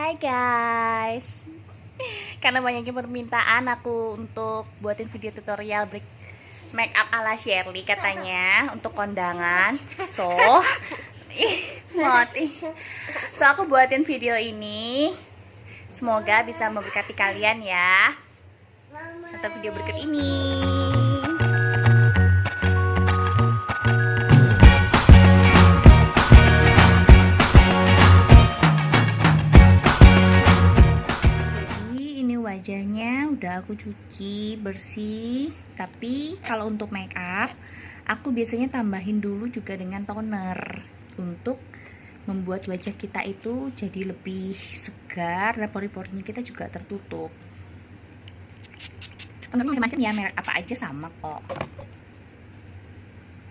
Hai guys, karena banyaknya permintaan aku untuk buatin video tutorial make up ala Shirley katanya untuk kondangan. So, so aku buatin video ini. Semoga bisa memberkati kalian ya. Nonton video berikut ini. Wajahnya udah aku cuci bersih, tapi kalau untuk make up aku biasanya tambahin dulu juga dengan toner untuk membuat wajah kita itu jadi lebih segar dan pori-porinya kita juga tertutup. Tonernya macam-macam ya, merek apa aja sama kok.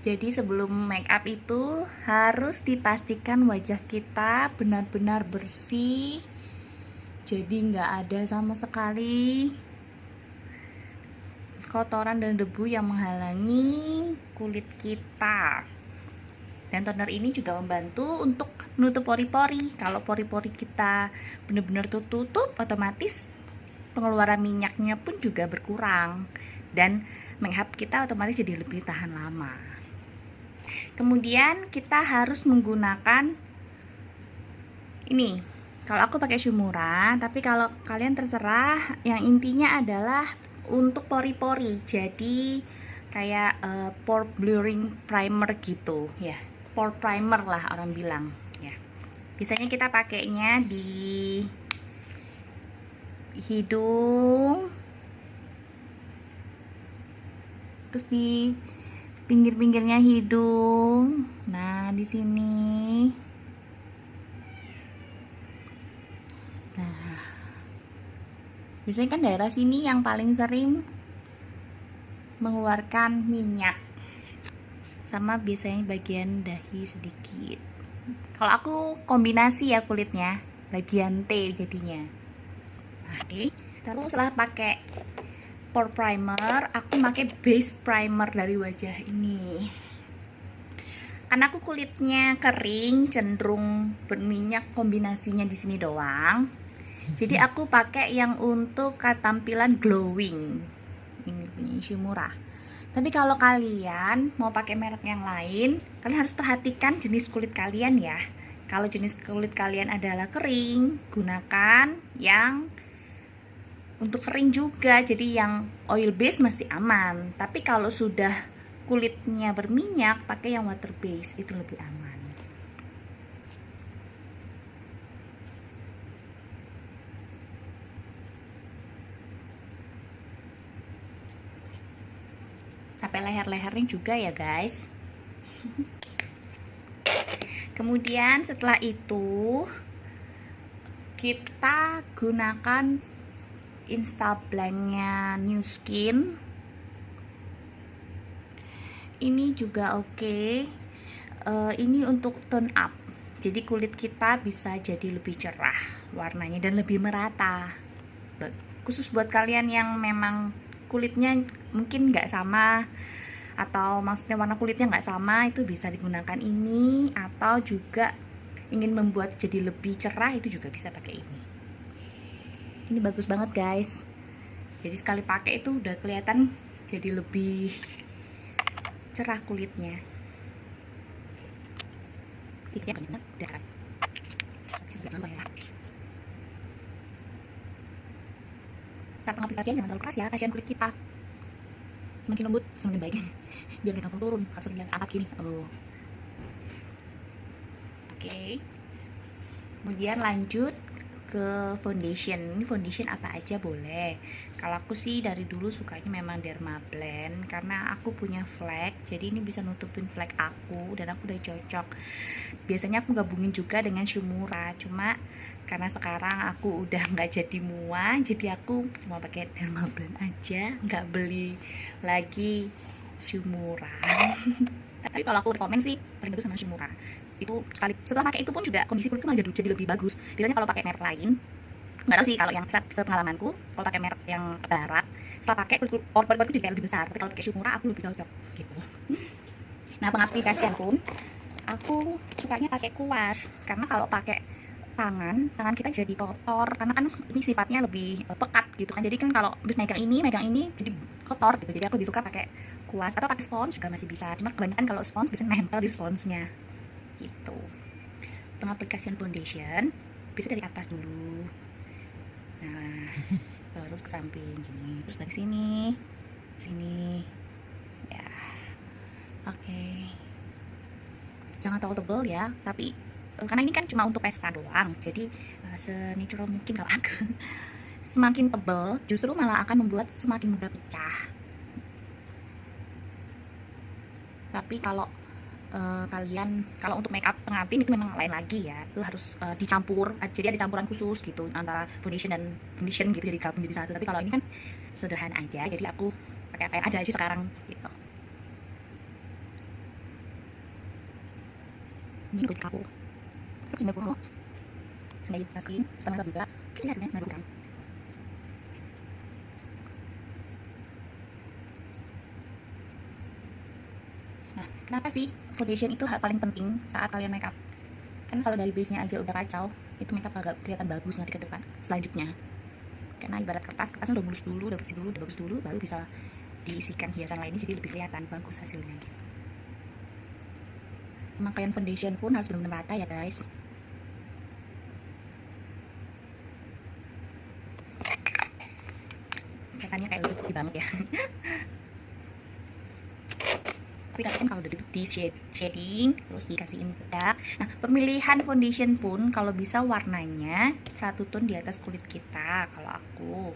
Jadi sebelum make up itu harus dipastikan wajah kita benar-benar bersih. Jadi nggak ada sama sekali kotoran dan debu yang menghalangi kulit kita. Dan toner ini juga membantu untuk menutup pori-pori. Kalau pori-pori kita benar-benar tertutup, otomatis pengeluaran minyaknya pun juga berkurang. Dan makeup kita otomatis jadi lebih tahan lama. Kemudian kita harus menggunakan ini. Kalau aku pakai Shumura, tapi kalau kalian terserah. Yang intinya adalah untuk pori-pori. Jadi kayak pore blurring primer gitu ya. Pore primer lah orang bilang ya. Biasanya kita pakainya di hidung, terus di pinggir-pinggirnya hidung. Nah, di sini. Biasanya kan daerah sini yang paling sering mengeluarkan minyak, sama biasanya bagian dahi sedikit. Kalau aku kombinasi ya kulitnya, bagian T jadinya. Nah, terus setelah pakai pore primer, aku pakai base primer dari wajah ini. Karena aku kulitnya kering, cenderung berminyak, kombinasinya di sini doang. Jadi aku pakai yang untuk tampilan glowing. Ini punya Shumura. Tapi kalau kalian mau pakai merek yang lain, kalian harus perhatikan jenis kulit kalian ya. Kalau jenis kulit kalian adalah kering, gunakan yang untuk kering juga. Jadi yang oil base masih aman. Tapi kalau sudah kulitnya berminyak, pakai yang water base, itu lebih aman. Sampai leher-lehernya juga ya guys. Kemudian setelah itu kita gunakan Instablank-nya New Skin. Ini juga oke. Ini untuk tone up. Jadi kulit kita bisa jadi lebih cerah warnanya dan lebih merata. Khusus buat kalian yang memang kulitnya mungkin nggak sama, atau maksudnya warna kulitnya nggak sama, itu bisa digunakan ini. Atau juga ingin membuat jadi lebih cerah, itu juga bisa pakai ini. Ini bagus banget guys. Jadi sekali pakai itu udah kelihatan jadi lebih cerah kulitnya. Saat pengaplikasian jangan terlalu keras ya, kasihan kulit kita. Semakin lembut semakin baik. Biar gak gampang turun, harus angkat gini. Oke. Kemudian lanjut ke foundation. Ini foundation apa aja boleh. Kalau aku sih dari dulu sukanya memang Dermablend karena aku punya flek, jadi ini bisa nutupin flek aku dan aku udah cocok. Biasanya aku gabungin juga dengan Shumura, cuma karena sekarang aku udah nggak jadi mua, jadi aku cuma pakai Dermablend aja, nggak beli lagi Shumura. Tapi kalau aku rekomen sih paling bagus sama Shumura. Itu sekali setelah pakai itu pun juga kondisi kulitku malah jadi lebih bagus. Biasanya kalau pakai merek lain, nggak tahu sih, kalau yang sepengalamanku kalau pakai merek yang barat, setelah pakai pori-poriku jadi kayak lebih besar. Tapi kalau pakai Shumura aku lebih cocok gitu. Nah, pengaplikasian pun aku sukanya pakai kuas, karena kalau pakai tangan kita jadi kotor karena kan ini sifatnya lebih pekat gitu kan. Jadi kan kalau habis megang ini jadi kotor gitu. Jadi aku lebih suka pakai kuas atau pakai spons juga masih bisa. Cuma kebanyakan kalau spons bisa nempel di sponsnya gitu. Pengaplikasian foundation bisa dari atas dulu. Nah, terus ke samping gini, terus dari sini ya. Oke. Jangan terlalu tebal ya, tapi karena ini kan cuma untuk pesta doang, jadi senatural mungkin kalau aku. Semakin tebal justru malah akan membuat semakin mudah pecah. Tapi kalau kalian kalau untuk makeup pengantin itu memang lain lagi ya, itu harus dicampur, jadi ada campuran khusus gitu antara foundation dan foundation gitu, jadi gabung jadi satu. Tapi kalau ini kan sederhana aja, jadi aku pakai apa yang ada aja sekarang gitu. Ini kulit aku terus ini pun sengaja masukin sama juga kelihatannya mengagumkan. Nah, kenapa sih foundation itu hal paling penting saat kalian makeup? Kan kalau dari base nya aja udah kacau, itu makeup agak kelihatan bagus nanti ke depan selanjutnya. Karena ibarat kertasnya udah mulus dulu, udah bersih dulu, udah bagus dulu, baru bisa diisikan hiasan lainnya, jadi lebih kelihatan bagus hasilnya gitu. Pemakaian foundation pun harus benar-benar rata ya guys. Kelihatannya kayak lebih putih banget ya. Tapi kan kalau udah di shading terus dikasihin bedak. Nah, pemilihan foundation pun kalau bisa warnanya satu tone di atas kulit kita kalau aku.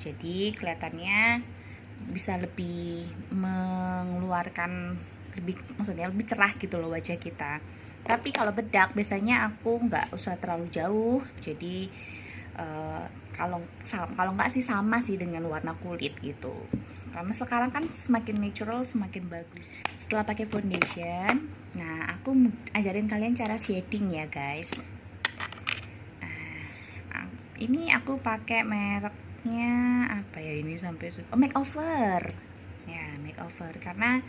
Jadi kelihatannya bisa lebih mengeluarkan maksudnya lebih cerah gitu loh wajah kita. Tapi kalau bedak biasanya aku nggak usah terlalu jauh, jadi kalau nggak sih sama sih dengan warna kulit gitu, karena sekarang kan semakin natural semakin bagus. Setelah pakai foundation, nah aku ajarin kalian cara shading ya guys. Ini aku pakai mereknya apa ya ini sampai makeover ya, makeover karena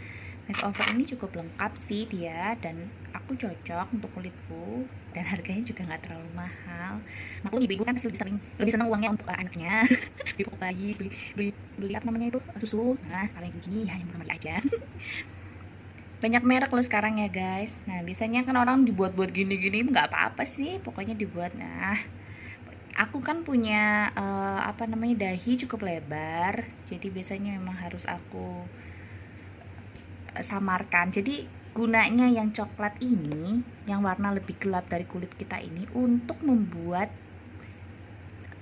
makeover ini cukup lengkap sih dia, dan aku cocok untuk kulitku, dan harganya juga nggak terlalu mahal. Maklum ibu-ibu kan pasti lebih senang uangnya untuk anaknya. Beli pupuk bayi, beli apa namanya itu susu. Nah kalau yang begini ya yang murah aja. Banyak merek loh sekarang ya guys. Nah biasanya kan orang dibuat-buat gini-gini nggak apa-apa sih, pokoknya dibuat. Nah aku kan punya apa namanya dahi cukup lebar, jadi biasanya memang harus aku samarkan. Jadi gunanya yang coklat ini, yang warna lebih gelap dari kulit kita ini, untuk membuat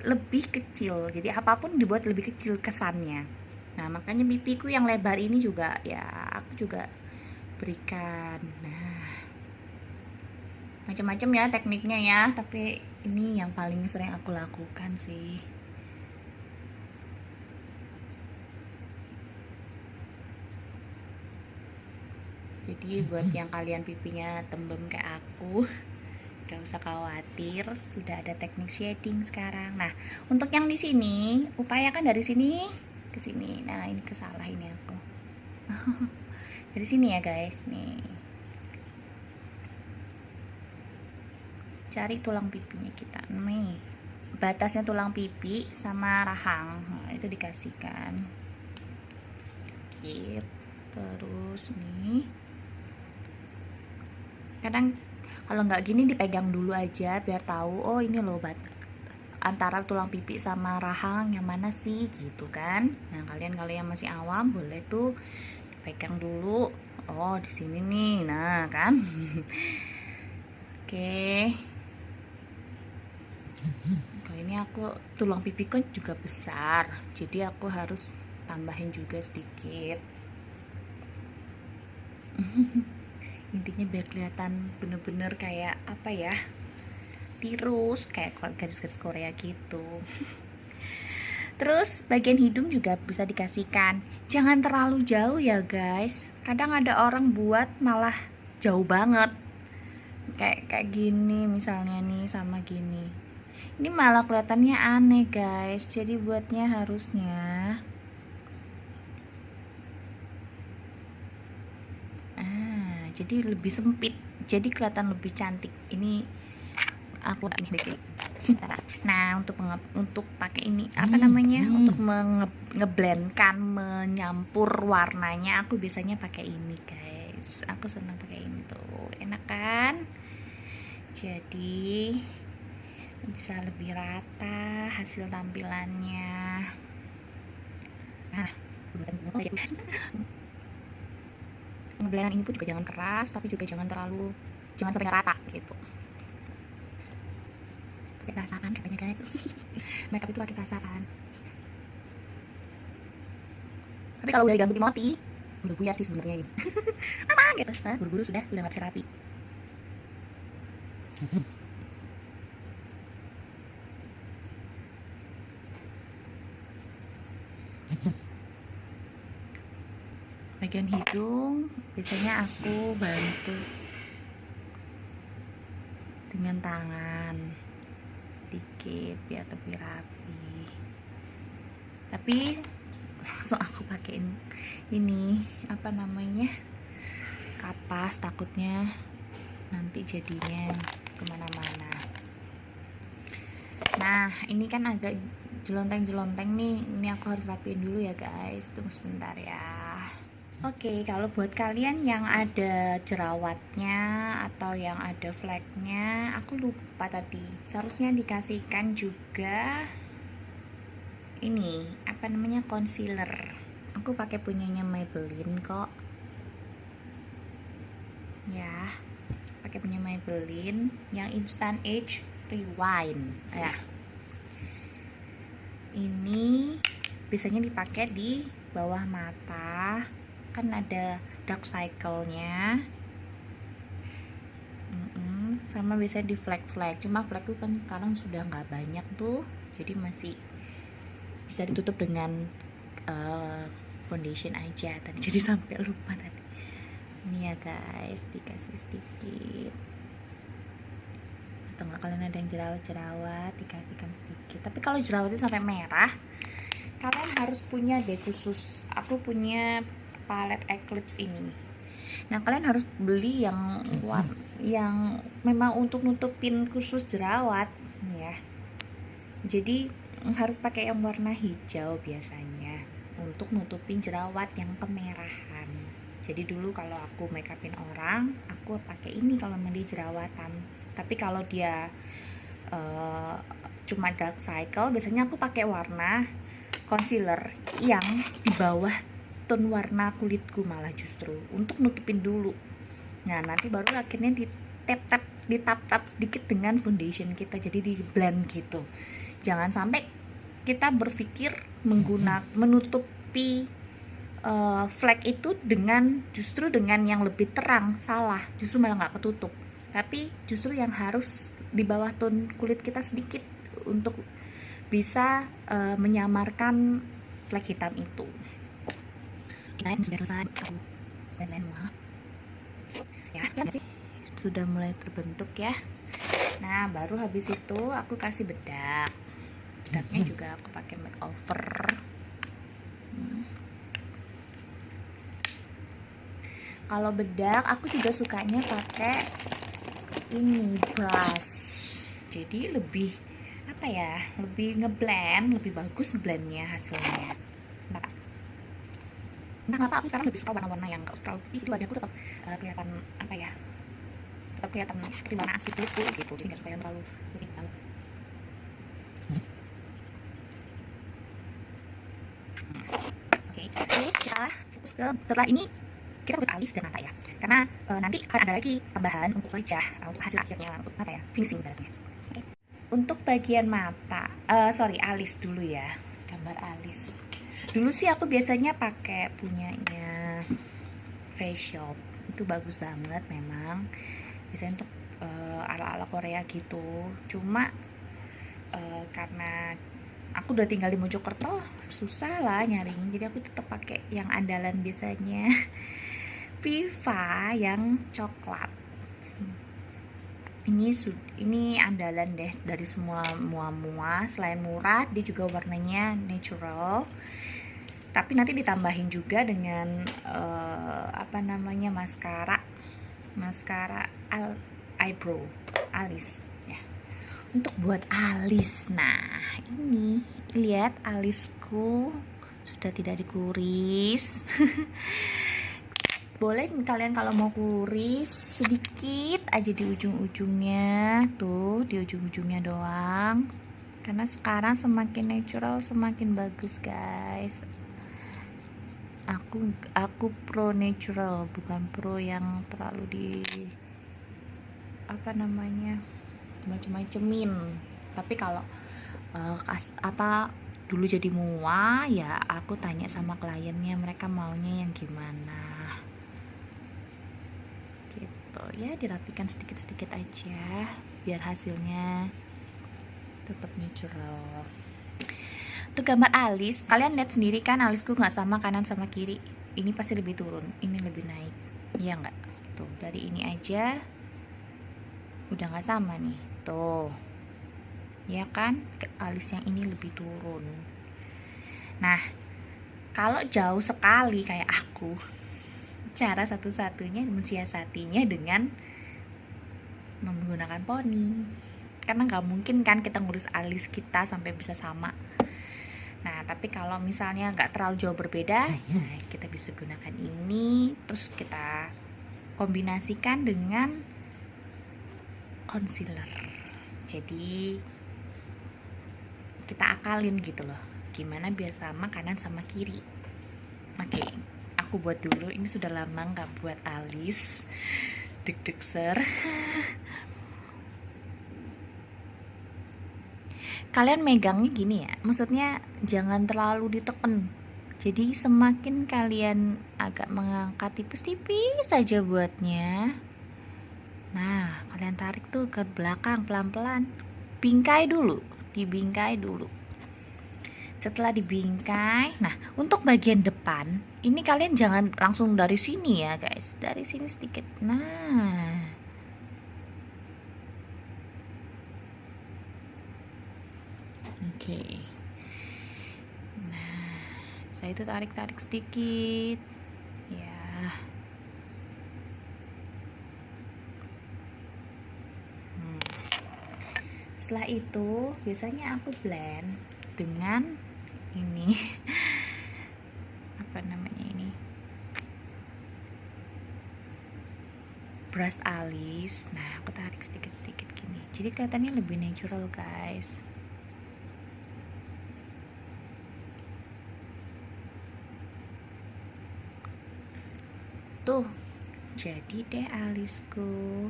lebih kecil. Jadi apapun dibuat lebih kecil kesannya. Nah makanya pipiku yang lebar ini juga ya aku juga berikan. Nah macam-macam ya tekniknya ya, tapi ini yang paling sering aku lakukan sih. Jadi buat yang kalian pipinya tembem kayak aku, gak usah khawatir, sudah ada teknik shading sekarang. Nah untuk yang di sini upayakan dari sini ke sini. Nah ini kesalah ini aku. Dari sini ya guys, nih cari tulang pipinya kita nih, batasnya tulang pipi sama rahang. Nah, itu dikasihkan sedikit, terus nih kadang kalau nggak gini dipegang dulu aja biar tahu oh ini loh antara tulang pipi sama rahang yang mana sih gitu kan. Nah kalian kalau yang masih awam boleh tuh pegang dulu, oh di sini nih, nah kan. Oke. Kali ini aku tulang pipi kan juga besar, jadi aku harus tambahin juga sedikit. Intinya biar kelihatan bener-bener kayak apa ya, tirus kayak garis-garis Korea gitu. Terus bagian hidung juga bisa dikasihkan, jangan terlalu jauh ya guys, kadang ada orang buat malah jauh banget, kayak gini misalnya nih sama gini, ini malah kelihatannya aneh guys. Jadi buatnya harusnya jadi lebih sempit, jadi kelihatan lebih cantik. Ini aku ini bikin. Nah, untuk pakai ini apa namanya, untuk ngeblendkan, menyampur warnanya, aku biasanya pakai ini guys. Aku senang pakai ini tuh, enak kan? Jadi bisa lebih rata hasil tampilannya. Nah, ngeblendan ini pun juga jangan keras, tapi juga jangan sampai rata gitu. Pakai perasaan katanya guys. Makeup itu pakai perasaan. Tapi kalau udah diganti moti, udah buyar sih sebenarnya ini. Apa gitu? Nah, buru-buru sudah nggak bisa rapi. Bagian hidung biasanya aku bantu dengan tangan dikit biar lebih rapi, tapi langsung aku pakein ini apa namanya, kapas, takutnya nanti jadinya kemana-mana. Nah, ini kan agak jelonteng-jelonteng nih, ini aku harus rapiin dulu ya guys, tunggu sebentar ya. Oke, kalau buat kalian yang ada jerawatnya atau yang ada fleknya, aku lupa tadi, seharusnya dikasihkan juga ini apa namanya, concealer. Aku pakai punyanya Maybelline kok ya, pakai punya Maybelline yang Instant Age Rewind ya. Ini biasanya dipakai di bawah mata, kan ada dark cycle-nya, sama biasanya di flek-flek. Cuma flekku kan sekarang sudah nggak banyak tuh, jadi masih bisa ditutup dengan foundation aja tadi. Jadi sampai lupa tadi. Ini ya guys, dikasih sedikit. Atau nggak kalian ada yang jerawat, dikasihkan sedikit. Tapi kalau jerawatnya sampai merah, kalian harus punya deh khusus. Aku punya palette Eclipse ini. Nah, kalian harus beli yang memang untuk nutupin khusus jerawat ya. Jadi harus pakai yang warna hijau biasanya untuk nutupin jerawat yang kemerahan. Jadi dulu kalau aku make upin orang, aku pakai ini kalau mandi jerawatan. Tapi kalau dia cuma dark cycle, biasanya aku pakai warna concealer yang di bawah tone warna kulitku, malah justru untuk nutupin dulu. Nah, nanti baru akhirnya ditap-tap sedikit dengan foundation kita, jadi di blend gitu. Jangan sampai kita berpikir menutupi flek itu justru dengan yang lebih terang, salah, justru malah nggak ketutup. Tapi justru yang harus di bawah tone kulit kita sedikit untuk bisa menyamarkan flek hitam itu. Sudah selesai, aku blend semua ya, sih sudah mulai terbentuk ya. Nah, baru habis itu aku kasih bedaknya juga aku pakai makeover. Kalau bedak aku juga sukanya pakai ini brush, jadi lebih apa ya, lebih ngeblend, lebih bagus ngeblendnya hasilnya. Entah kenapa aku sekarang lebih suka warna-warna yang gak terlalu putih, wajahku tetap kelihatan apa ya, tetap kelihatan seperti warna asli kulitku gitu, jadi gak suka yang terlalu putih banget. Oke, terus kita fokus ke, setelah ini kita fokus alis dan mata ya, karena nanti akan ada lagi tambahan untuk wajah, untuk hasil akhirnya, untuk apa ya, finishing ibaratnya. Oke. Untuk bagian mata, alis dulu ya, gambar alis. Dulu sih aku biasanya pakai punyanya Face Shop, itu bagus banget memang, biasanya untuk ala-ala Korea gitu. Cuma karena aku udah tinggal di Mojokerto, susah lah nyarinya, jadi aku tetap pakai yang andalan biasanya, Viva yang coklat. Ini andalan deh dari semua mua-mua. Selain murah, dia juga warnanya natural. Tapi nanti ditambahin juga dengan apa namanya, maskara eyebrow, alis ya. untuk buat alis. Nah, ini lihat alisku sudah tidak dikuris. Boleh kalian kalau mau kuris sedikit aja di ujung-ujungnya, tuh di ujung-ujungnya doang. Karena sekarang semakin natural semakin bagus, guys. Aku pro natural, bukan pro yang terlalu di apa namanya macem-macemin. Tapi kalau dulu jadi mua ya, aku tanya sama kliennya mereka maunya yang gimana gitu ya, dirapikan sedikit-sedikit aja biar hasilnya tetap natural. Untuk gambar alis, kalian lihat sendiri kan alisku nggak sama kanan sama kiri. Ini pasti lebih turun, ini lebih naik, iya nggak? Tuh dari ini aja udah nggak sama nih, tuh ya kan, alis yang ini lebih turun. Nah kalau jauh sekali kayak aku, cara satu-satunya mensiasatinya dengan menggunakan poni, karena nggak mungkin kan kita ngurus alis kita sampai bisa sama. Nah tapi kalau misalnya nggak terlalu jauh berbeda, kita bisa gunakan ini, terus kita kombinasikan dengan concealer. Jadi kita akalin gitu loh, gimana biar sama kanan sama kiri. Oke, aku buat dulu. Ini sudah lama nggak buat alis, deg-deg ser. Kalian megangnya gini ya, maksudnya jangan terlalu diteken. Jadi semakin kalian agak mengangkat tipis-tipis saja buatnya. Nah, kalian tarik tuh ke belakang pelan-pelan. Bingkai dulu, dibingkai dulu. Setelah dibingkai, nah untuk bagian depan, ini kalian jangan langsung dari sini ya guys. Dari sini sedikit. Nah, oke. Nah, saya itu tarik-tarik sedikit ya. Setelah itu biasanya aku blend dengan ini apa namanya ini, brush alis. Nah aku tarik sedikit-sedikit gini, jadi kelihatannya lebih natural guys. Tuh jadi deh alisku.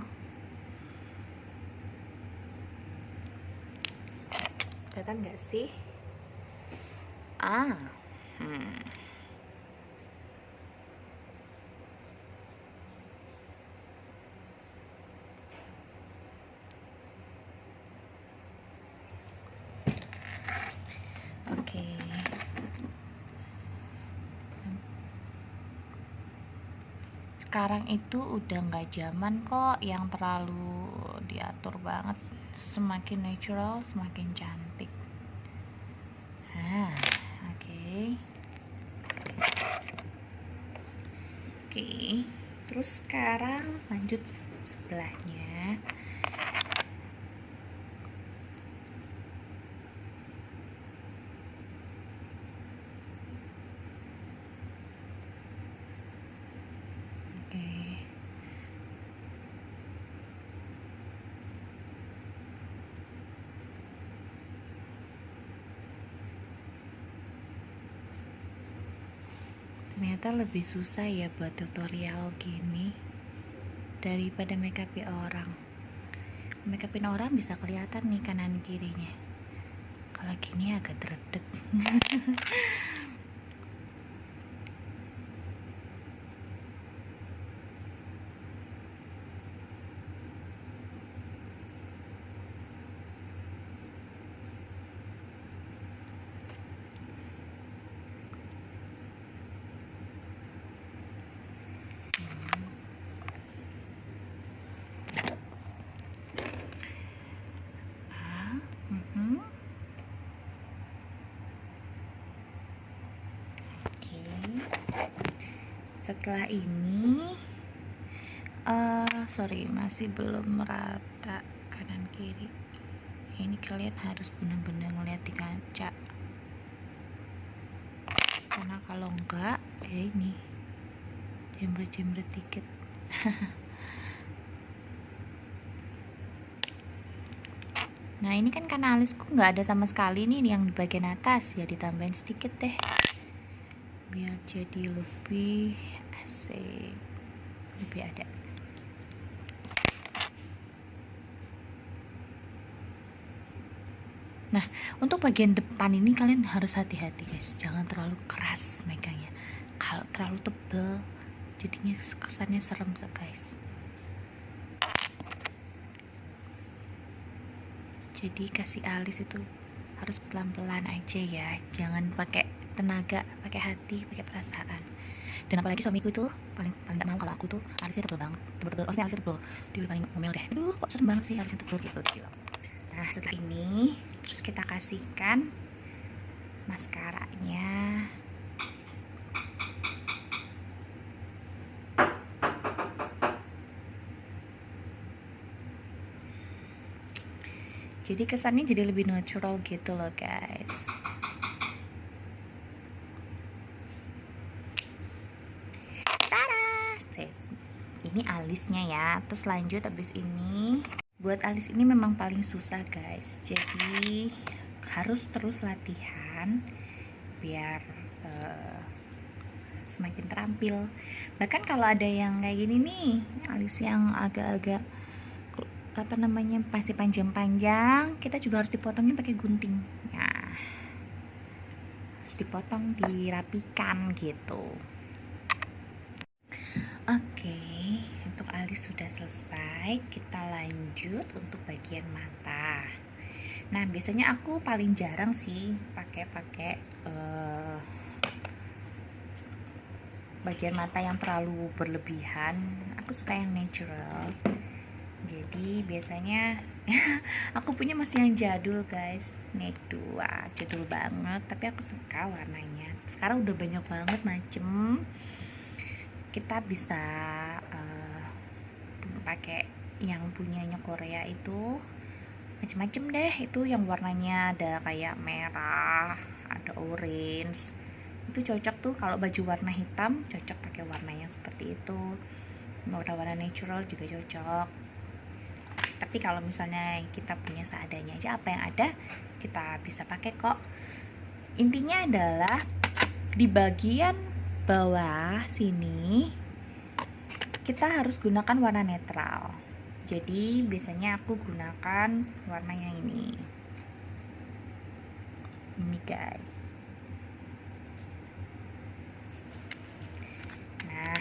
Kelihatan gak sih? Oke. Sekarang itu udah nggak zaman kok yang terlalu diatur banget. Semakin natural semakin cantik. Nah, oke. Terus sekarang lanjut sebelahnya. Ternyata lebih susah ya buat tutorial gini daripada makeupin orang. Makeupin orang bisa kelihatan nih kanan kirinya. Kalau gini agak dredeg. Setelah ini sorry masih belum merata kanan kiri ini kalian harus benar-benar ngeliat di kaca, karena kalau enggak ya ini jembret-jembret dikit. Nah ini kan karena alisku nggak ada sama sekali nih yang di bagian atas, ya ditambahin sedikit deh biar jadi lebih asik, lebih ada. Nah untuk bagian depan ini kalian harus hati-hati guys, jangan terlalu keras megangnya. Kalau terlalu tebel jadinya kesannya serem guys. Jadi kasih alis itu harus pelan-pelan aja ya, jangan pakai tenaga, pakai hati, pakai perasaan. Dan apalagi suamiku itu paling tidak mau kalau aku tuh alisnya tebel banget, tebel, maksudnya alisnya tebel. Dia udah paling ngomel deh, aduh kok serem banget sih alisnya tebel gitu dia bilang. Nah setelah ini terus kita kasihkan maskaranya. Jadi kesannya jadi lebih natural gitu loh guys. Tada! Ini alisnya ya. Terus lanjut habis ini. Buat alis ini memang paling susah guys. Jadi harus terus latihan biar semakin terampil. Bahkan kalau ada yang kayak gini nih, alis yang agak-agak apa namanya masih panjang-panjang, kita juga harus dipotongnya pakai gunting. Nah, harus dipotong, dirapikan gitu. Oke, untuk alis sudah selesai. Kita lanjut untuk bagian mata. Nah, biasanya aku paling jarang sih pakai bagian mata yang terlalu berlebihan. Aku suka yang natural. Jadi biasanya aku punya masih yang jadul guys, Nek 2, jadul banget, tapi aku suka warnanya. Sekarang udah banyak banget macem, kita bisa pakai yang punyanya Korea itu macem-macem deh. Itu yang warnanya ada kayak merah, ada orange, itu cocok tuh. Kalau baju warna hitam cocok pakai warna yang seperti itu, warna-warna natural juga cocok. Tapi kalau misalnya kita punya seadanya aja, apa yang ada kita bisa pakai kok. Intinya adalah di bagian bawah sini kita harus gunakan warna netral. Jadi biasanya aku gunakan warna yang ini guys. Nah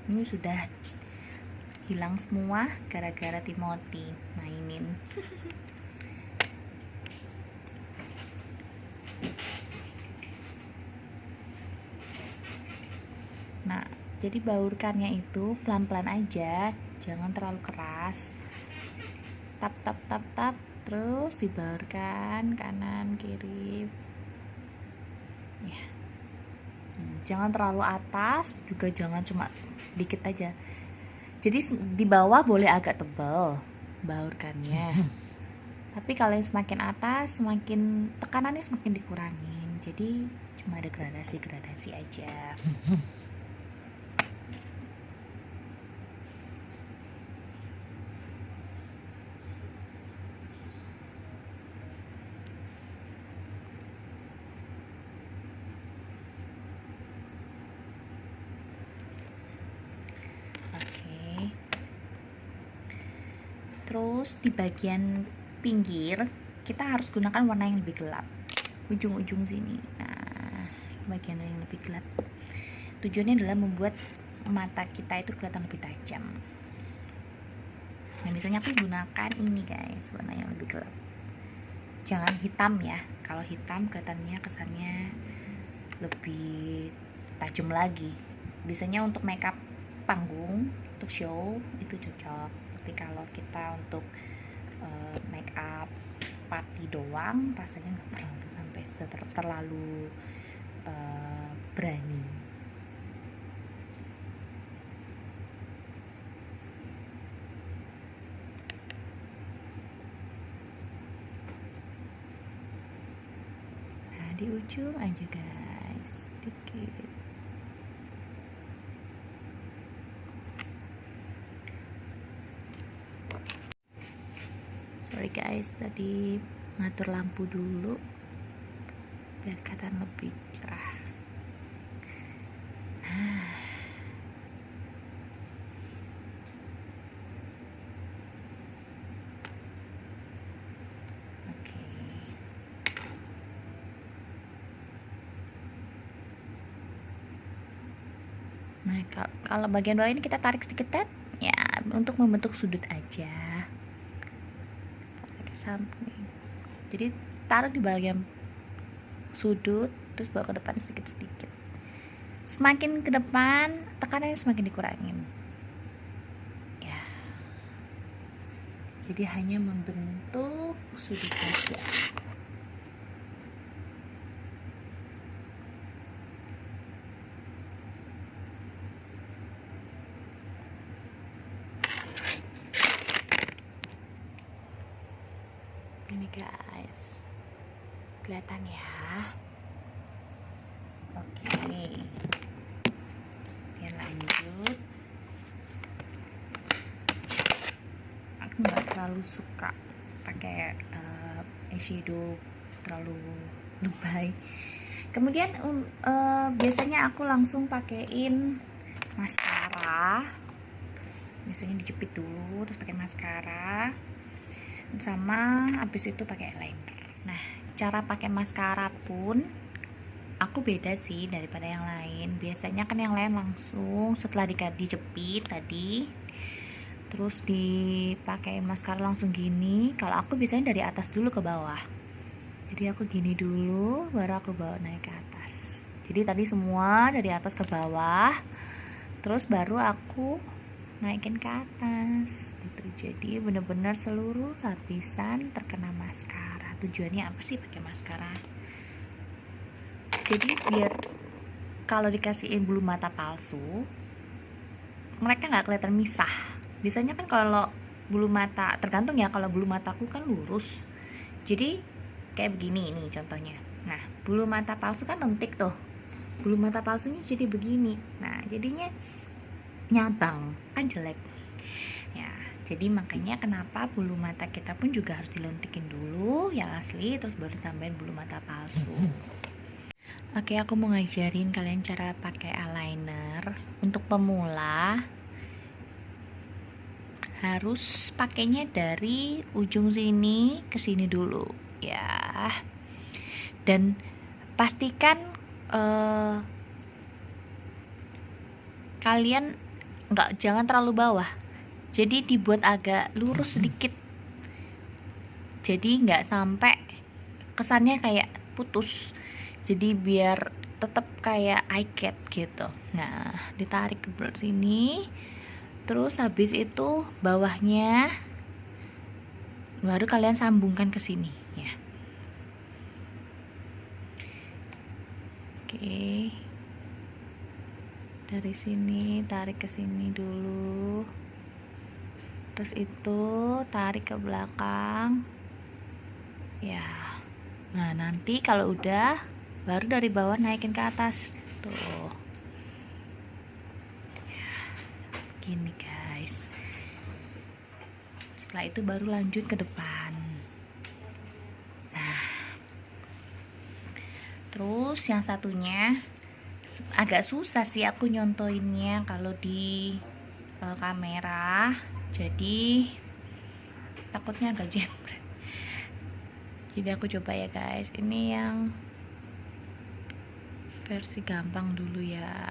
ini sudah hilang semua gara-gara Timothy mainin. Nah, jadi baurkannya itu pelan-pelan aja, jangan terlalu keras. Tap tap tap tap, terus dibaurkan kanan kiri. Ya. Jangan terlalu atas, juga jangan cuma dikit aja. Jadi di bawah boleh agak tebal baurkannya. Tapi kalau yang semakin atas, semakin tekanannya semakin dikurangin. Jadi cuma ada gradasi-gradasi aja. Terus di bagian pinggir kita harus gunakan warna yang lebih gelap, ujung-ujung sini. Nah, bagian yang lebih gelap tujuannya adalah membuat mata kita itu kelihatan lebih tajam. Nah, misalnya aku gunakan ini guys, warna yang lebih gelap. Jangan hitam ya, kalau hitam kelihatannya kesannya lebih tajam lagi. Biasanya untuk makeup panggung, untuk show itu cocok. Tapi kalau kita untuk make up party doang, rasanya nggak terlalu sampai terlalu berani. di ujung aja guys, sedikit. Sorry guys, tadi ngatur lampu dulu biar kelihatan lebih cerah. Oke. Nah, kalau bagian bawah ini kita tarik sedikit ya, untuk membentuk sudut aja. Tarik ke samping. Jadi taruh di bagian sudut, terus bawa ke depan sedikit-sedikit. Semakin ke depan, tekanannya semakin dikurangin. Ya. Jadi hanya membentuk sudut aja. Ini guys, kelihatan ya. Oke, kemudian lanjut. Aku nggak terlalu suka pakai eyeshadow terlalu lebay. Kemudian biasanya aku langsung pakein maskara. Biasanya dijepit dulu, terus pakai maskara. Sama habis itu pakai eyeliner. Nah, cara pakai maskara pun aku beda sih daripada yang lain. Biasanya kan yang lain langsung setelah dijepit tadi, terus dipakein maskara langsung gini. Kalau aku biasanya dari atas dulu ke bawah. Jadi aku gini dulu, baru aku bawa naik ke atas. Jadi tadi semua dari atas ke bawah, terus baru aku naikin ke atas gitu. Jadi bener-bener seluruh lapisan terkena maskara. Tujuannya apa sih pakai maskara? Jadi biar kalau dikasihin bulu mata palsu, mereka nggak kelihatan misah. Biasanya kan kalau bulu mata, tergantung ya, kalau bulu mataku kan lurus, jadi kayak begini ini contohnya. Nah, bulu mata palsu kan lentik tuh, bulu mata palsunya jadi begini. Nah, jadinya nyabang, kan jelek ya. Jadi makanya kenapa bulu mata kita pun juga harus dilentikin dulu yang asli, terus baru tambahin bulu mata palsu. Oke, aku mau ngajarin kalian cara pakai eyeliner. Untuk pemula harus pakainya dari ujung sini ke sini dulu ya. Dan pastikan kalian jangan terlalu bawah, jadi dibuat agak lurus sedikit, jadi nggak sampai kesannya kayak putus, jadi biar tetap kayak eye cat gitu. Nah, ditarik ke belah sini, terus habis itu bawahnya baru kalian sambungkan ke sini ya. Oke, dari sini tarik ke sini dulu, terus itu tarik ke belakang ya. Nah, nanti kalau udah baru dari bawah naikin ke atas tuh ya, gini guys. Setelah itu baru lanjut ke depan. Nah, terus yang satunya agak susah sih aku nyontoinnya kalau di kamera, jadi takutnya agak jembret. Jadi aku coba ya guys, ini yang versi gampang dulu ya.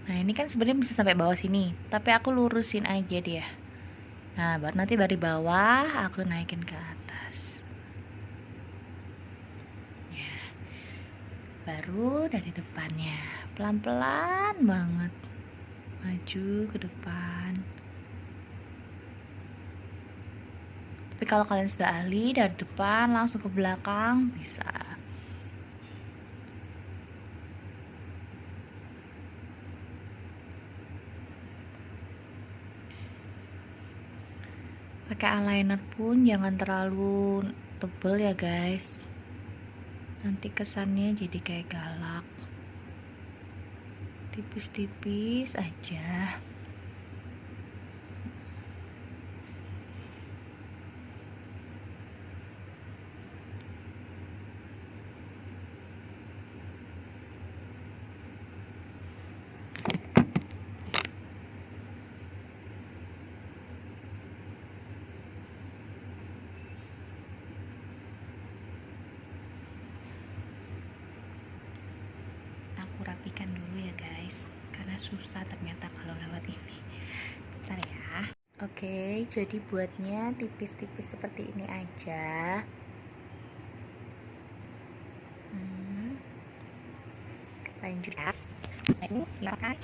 Nah, ini kan sebenarnya bisa sampai bawah sini, tapi aku lurusin aja dia. Nah, baru nanti dari bawah aku naikin ke atas ya. Baru dari depannya pelan-pelan banget maju ke depan. Tapi kalau kalian sudah ahli, dari depan langsung ke belakang bisa. Pakai eyeliner pun jangan terlalu tebel ya guys, nanti kesannya jadi kayak galak. Tipis-tipis aja. Aku rapikan dulu ya guys, karena susah ternyata kalau lewat ini. Bentar ya. Oke, jadi buatnya tipis-tipis seperti ini aja. Lanjut ya, ini pakai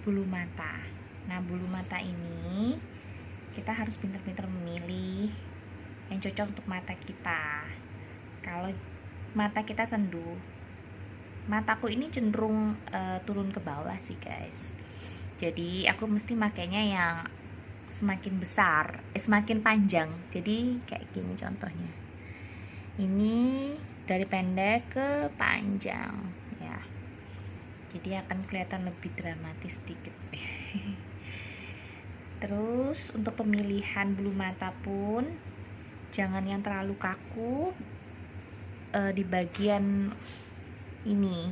bulu mata. Nah, bulu mata ini kita harus pintar-pintar memilih yang cocok untuk mata kita. Kalau mata kita sendu, mataku ini cenderung turun ke bawah sih guys, jadi aku mesti makainya yang semakin besar, semakin panjang. Jadi kayak gini contohnya, ini dari pendek ke panjang ya, jadi akan kelihatan lebih dramatis sedikit. Terus untuk pemilihan bulu mata pun jangan yang terlalu kaku di bagian ini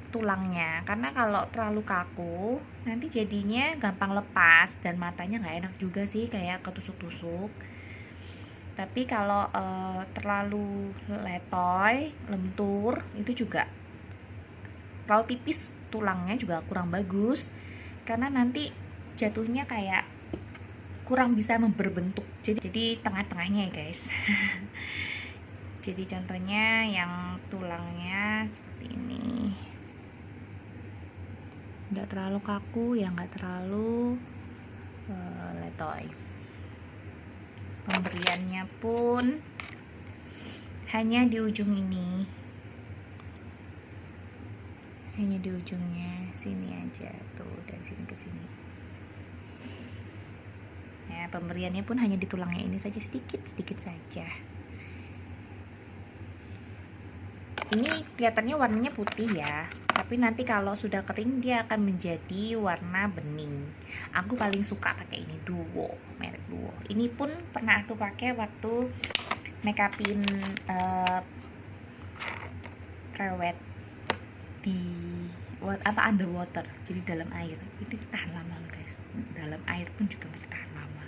tulangnya, karena kalau terlalu kaku nanti jadinya gampang lepas dan matanya nggak enak juga sih, kayak ketusuk-tusuk. Tapi kalau terlalu letoy, lentur, itu juga kalau tipis tulangnya juga kurang bagus, karena nanti jatuhnya kayak kurang bisa berbentuk. Jadi tengah-tengahnya ya guys. Jadi contohnya yang tulangnya seperti ini, nggak terlalu kaku ya, nggak terlalu letoy. Pemberiannya pun hanya di ujung ini, hanya di ujungnya sini aja tuh, dan sini ke sini ya. Pemberiannya pun hanya di tulangnya ini saja, sedikit saja. Ini kelihatannya warnanya putih ya, tapi nanti kalau sudah kering dia akan menjadi warna bening. Aku paling suka pakai ini, Duo, merek Duo. Ini pun pernah aku pakai waktu make upin prewed di underwater, jadi dalam air. Ini tahan lama loh guys, dalam air pun juga masih tahan lama.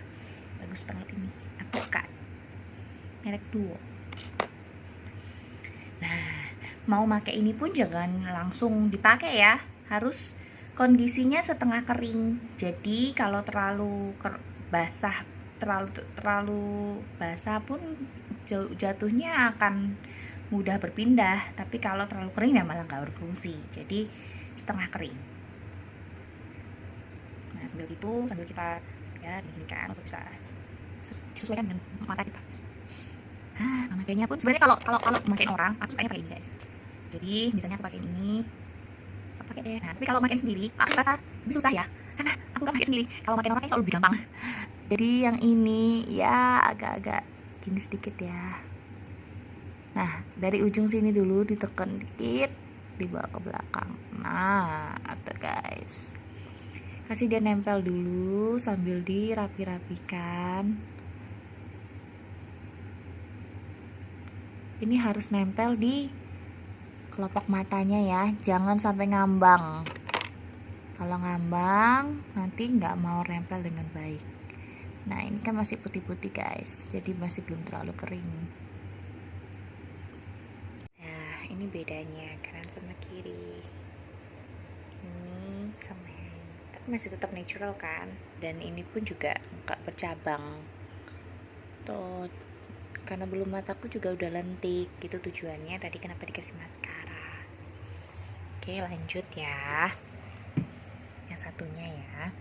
Bagus banget ini, aku suka merek Duo. Nah, mau pakai ini pun jangan langsung dipakai ya, harus kondisinya setengah kering. Jadi kalau terlalu basah, terlalu basah pun jatuhnya akan mudah berpindah. Tapi kalau terlalu kering ya malah nggak berfungsi. Jadi setengah kering. Nah, sambil kita ya dingginkan untuk bisa disesuaikan dengan mata kita. Makanya pun sebenarnya kalau memakai orang, aku sukanya pakai ini guys. Jadi misalnya aku pakai ini, so pakai deh. Nah, tapi kalau makin sendiri, aku rasa lebih susah ya, karena aku gak pakai sendiri. Kalau makin orang kayaknya lebih gampang. Jadi yang ini ya agak-agak gini sedikit ya. Nah, dari ujung sini dulu ditekan dikit, dibawa ke belakang. Nah, itu guys. Kasih dia nempel dulu sambil dirapi-rapikan. Ini harus nempel di kelopak matanya ya, jangan sampai ngambang. Kalau ngambang nanti nggak mau nempel dengan baik. Nah, ini kan masih putih-putih guys, jadi masih belum terlalu kering. Nah, ini bedanya kanan sama kiri. Ini sama yang tapi masih tetap natural kan, dan ini pun juga nggak bercabang. Tuh, karena bulu mataku juga udah lentik, gitu tujuannya tadi kenapa dikasih maskara. Oke, lanjut ya yang satunya ya.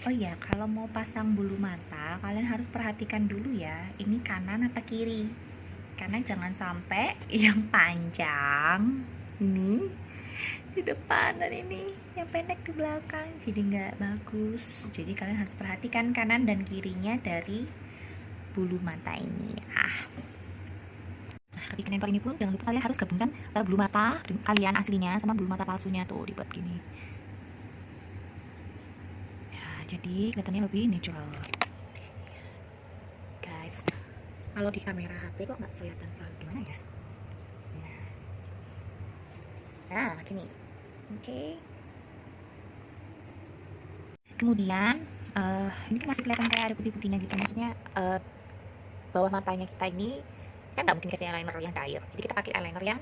Oh ya, kalau mau pasang bulu mata kalian harus perhatikan dulu ya, ini kanan apa kiri, karena jangan sampai yang panjang ini di depan dan ini yang pendek di belakang, jadi nggak bagus. Jadi kalian harus perhatikan kanan dan kirinya dari bulu mata ini ya. Nah, ketika nempel ini pun jangan lupa kalian harus gabungkan bulu mata kalian aslinya sama bulu mata palsunya tuh, dibuat gini ya, jadi kelihatannya lebih natural guys. Kalau di kamera HP kok nggak kelihatan, gimana ya? Nah gini, oke. Kemudian ini kan masih kelihatan kayak ada putih-putihnya gitu, maksudnya bawah matanya kita ini kan nggak mungkin kasih eyeliner yang cair, jadi kita pakai eyeliner yang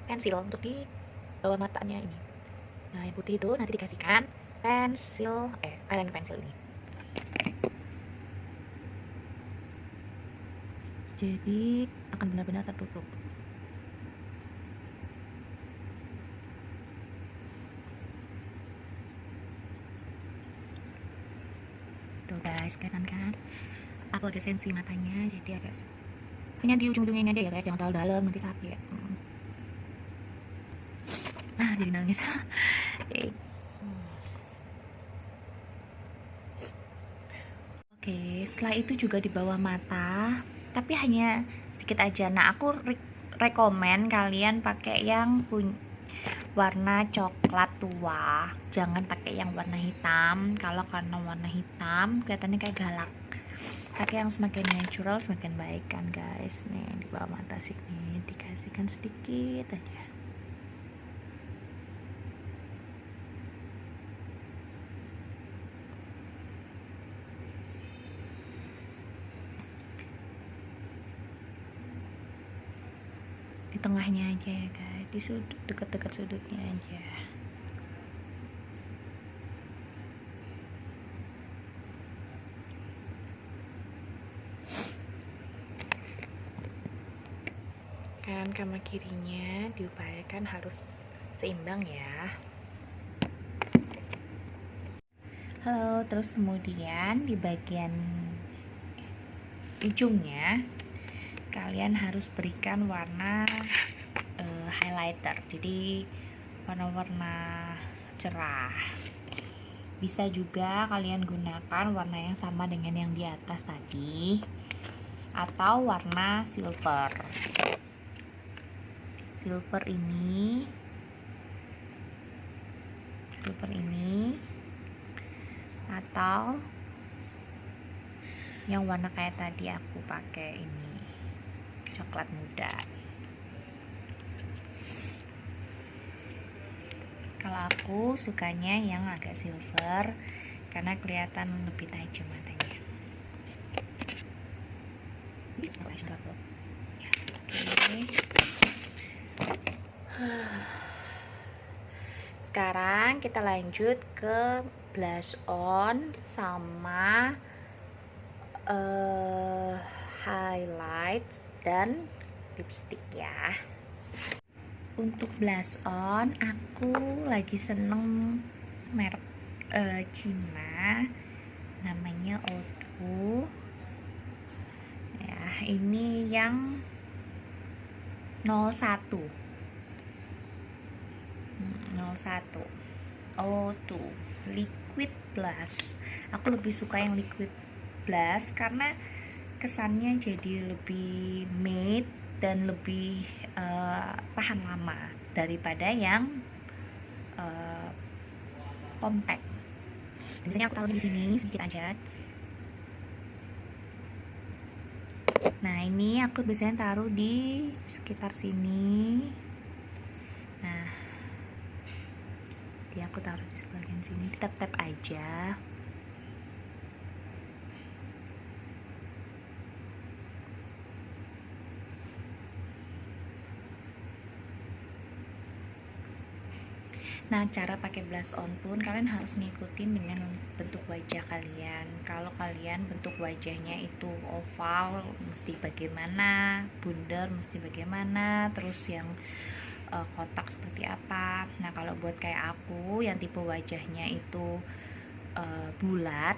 pensil untuk di bawah matanya ini. Nah yang putih itu nanti dikasihkan pensil eyeliner pensil ini. Jadi akan benar-benar tertutup. Tuh guys, kelihatan kan? Aku agak sensi matanya, jadi agak hanya di ujung-ujungnya aja ya guys, jangan terlalu dalam nanti sakit. Jadi nangis. Oke, setelah itu juga di bawah mata, tapi hanya sedikit aja. Nah aku rekomen kalian pakai yang warna coklat tua, jangan pakai yang warna hitam. Kalau karena warna hitam kelihatannya kayak galak, pakai yang semakin natural semakin baik kan guys. Nih di bawah mata sini dikasihkan sedikit aja. Di tengahnya aja ya guys, di sudut, dekat-dekat sudutnya aja. Kanan sama kirinya diupayakan harus seimbang ya. Halo, terus kemudian di bagian ujungnya kalian harus berikan warna highlighter, jadi warna-warna cerah. Bisa juga kalian gunakan warna yang sama dengan yang di atas tadi, atau warna silver ini atau yang warna kayak tadi aku pakai ini, coklat muda. Kalau aku sukanya yang agak silver karena kelihatan lebih tajam matanya. Oke. Sekarang kita lanjut ke blush on sama highlights dan lipstick ya. Untuk blush on aku lagi seneng merek Cina, namanya O2 ya. Ini yang 01 O2 liquid blush. Aku lebih suka yang liquid blush karena kesannya jadi lebih matte dan lebih tahan lama daripada yang compact. Biasanya aku taruh di sini sedikit aja. Nah ini aku biasanya taruh di sekitar sini. Nah dia aku taruh di sebagian sini, tap-tap aja. Nah cara pakai blush on pun kalian harus ngikutin dengan bentuk wajah kalian. Kalau kalian bentuk wajahnya itu oval mesti bagaimana, bundar mesti bagaimana, terus yang kotak seperti apa. Nah kalau buat kayak aku yang tipe wajahnya itu bulat,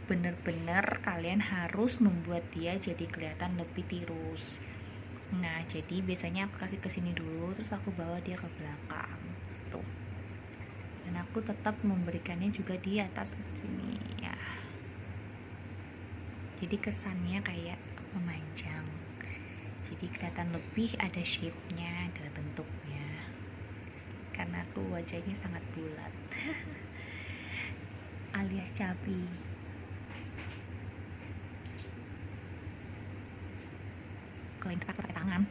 bener-bener kalian harus membuat dia jadi kelihatan lebih tirus. Nah, jadi biasanya aku kasih ke sini dulu, terus aku bawa dia ke belakang tuh, dan aku tetap memberikannya juga di atas sini ya, jadi kesannya kayak memanjang, jadi kelihatan lebih ada shape-nya, ada bentuknya, karena aku wajahnya sangat bulat alias cabi. Kalau yang pakai tangan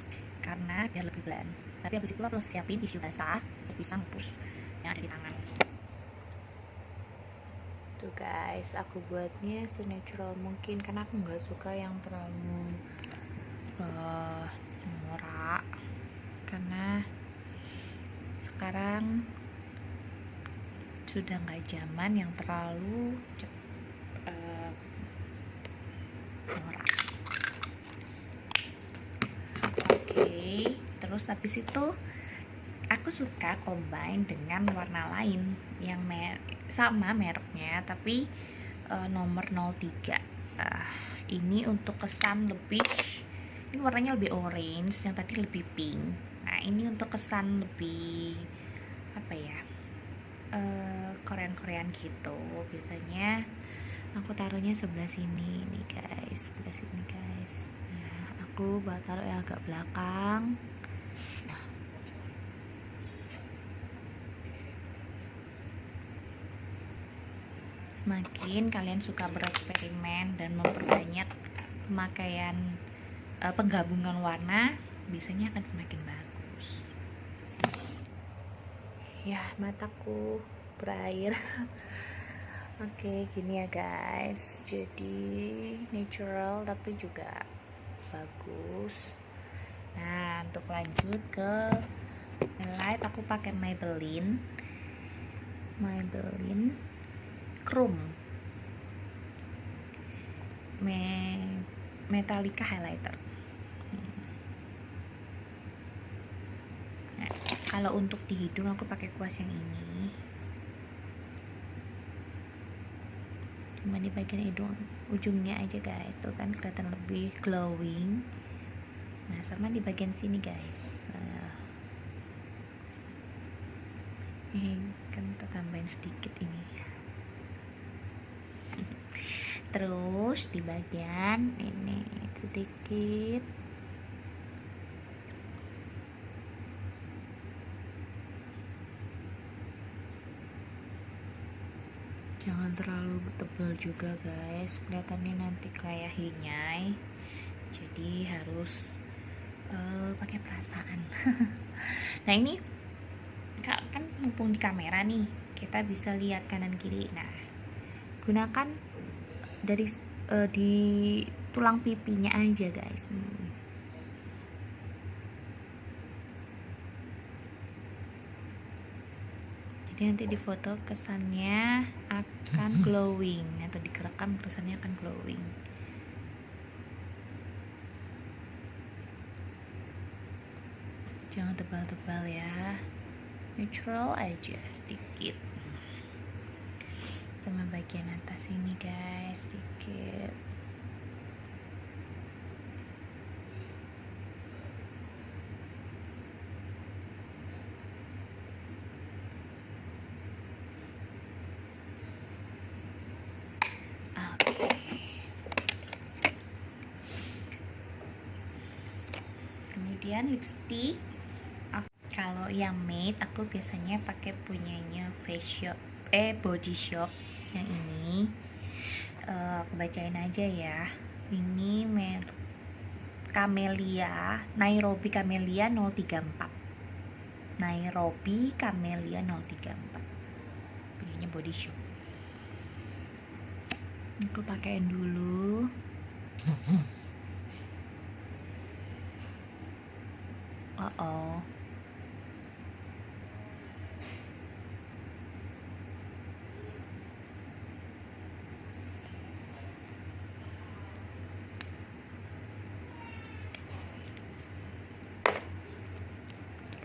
karena biar lebih blend, tapi habis itu aku harus siapin tisu basah untuk bisa ngepus yang ada di tangan. Tuh guys, aku buatnya senatural mungkin karena aku nggak suka yang terlalu norak, karena sekarang sudah nggak zaman yang terlalu norak. Oke, terus habis itu aku suka combine dengan warna lain yang sama mereknya tapi nomor 03. Ini untuk kesan lebih, ini warnanya lebih orange, yang tadi lebih pink. Nah, ini untuk kesan lebih apa ya, Korean gitu. Biasanya aku taruhnya sebelah sini nih guys, sebelah sini guys. Nah, aku bakal taruh yang agak belakang. Nah, semakin kalian suka bereksperimen dan memperbanyak pemakaian penggabungan warna, biasanya akan semakin bagus. Ya, mataku berair. Oke, gini ya guys, jadi natural tapi juga bagus. Nah, untuk lanjut ke highlight, aku pakai Maybelline Chrome Metallica highlighter. Nah, kalau untuk di hidung aku pakai kuas yang ini, cuma di bagian hidung ujungnya aja guys, tuh kan kelihatan lebih glowing. Nah, sama di bagian sini guys. Kan kita tambahin sedikit ini. Terus di bagian ini sedikit. Jangan terlalu tebal juga guys, kelihatannya nanti kayak hinyai. Jadi harus pakai perasaan. Nah, ini kan mumpung di kamera nih, kita bisa lihat kanan kiri. Nah, gunakan dari di tulang pipinya aja guys. Jadi nanti di foto kesannya akan glowing, atau dikerekam kesannya akan glowing. Jangan tebal-tebal ya, natural aja sedikit. Sama bagian atas ini guys, sedikit. Kemudian lipstick, kalau yang matte aku biasanya pakai punyanya Body Shop yang ini. Aku bacain aja ya. Ini merek Nairobi Camellia 034. Nairobi Camellia 034. Punyanya Body Shop. Aku pakein dulu.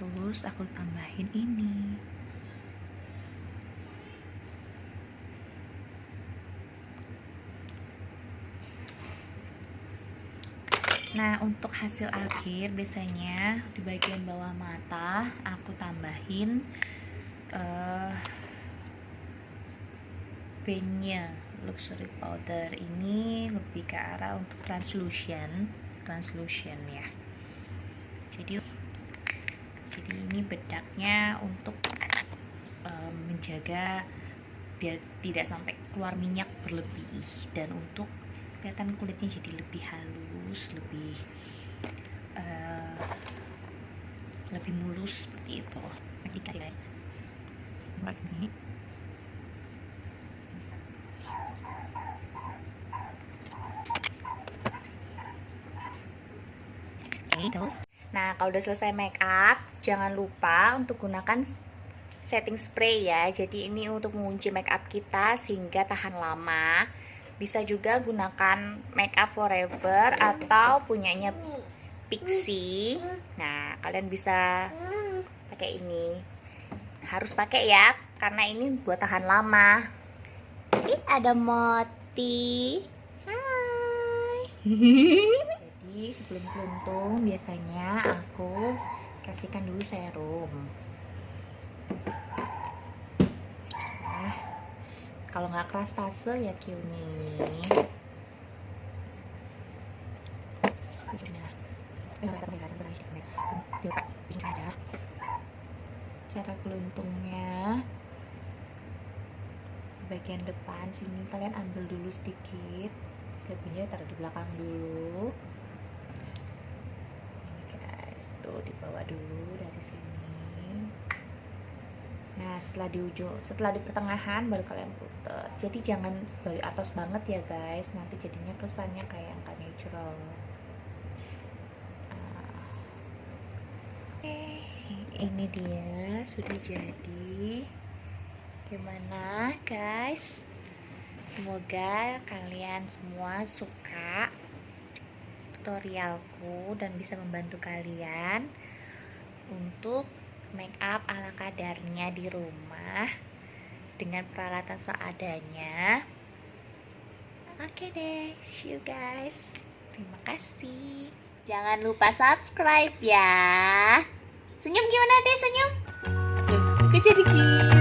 Terus aku tambahin ini. Nah, untuk hasil akhir biasanya di bagian bawah mata aku tambahin Bennya Luxury Powder. Ini lebih ke arah untuk translusion ya. Jadi ini bedaknya untuk menjaga biar tidak sampai keluar minyak berlebih, dan untuk kelihatan kulitnya jadi lebih halus, lebih mulus seperti itu. Guys, ini terus. Nah, kalau udah selesai make up, jangan lupa untuk gunakan setting spray ya. Jadi ini untuk mengunci make up kita sehingga tahan lama. Bisa juga gunakan make up forever atau punyanya Pixi. Nah, kalian bisa pakai ini. Harus pakai ya, karena ini buat tahan lama. Jadi ada Moti. Hai. Jadi sebelum keluntung biasanya aku kasihkan dulu serum. Nah, kalau nggak keras tase ya Kyuni. Cara keluntungnya di bagian depan sini kalian ambil dulu sedikit, selebihnya taruh di belakang dulu. Ini guys, tuh dibawa dulu dari sini. Nah, setelah di pertengahan baru kalian putar. Jadi jangan dari atas banget ya guys, nanti jadinya kesannya kayak nggak natural. Ini dia sudah jadi. Gimana guys? Semoga kalian semua suka tutorialku dan bisa membantu kalian untuk make up ala kadarnya di rumah dengan peralatan seadanya. Oke deh, see you guys. Terima kasih. Jangan lupa subscribe ya. Senyum gimana deh, senyum? Kok jadi gitu?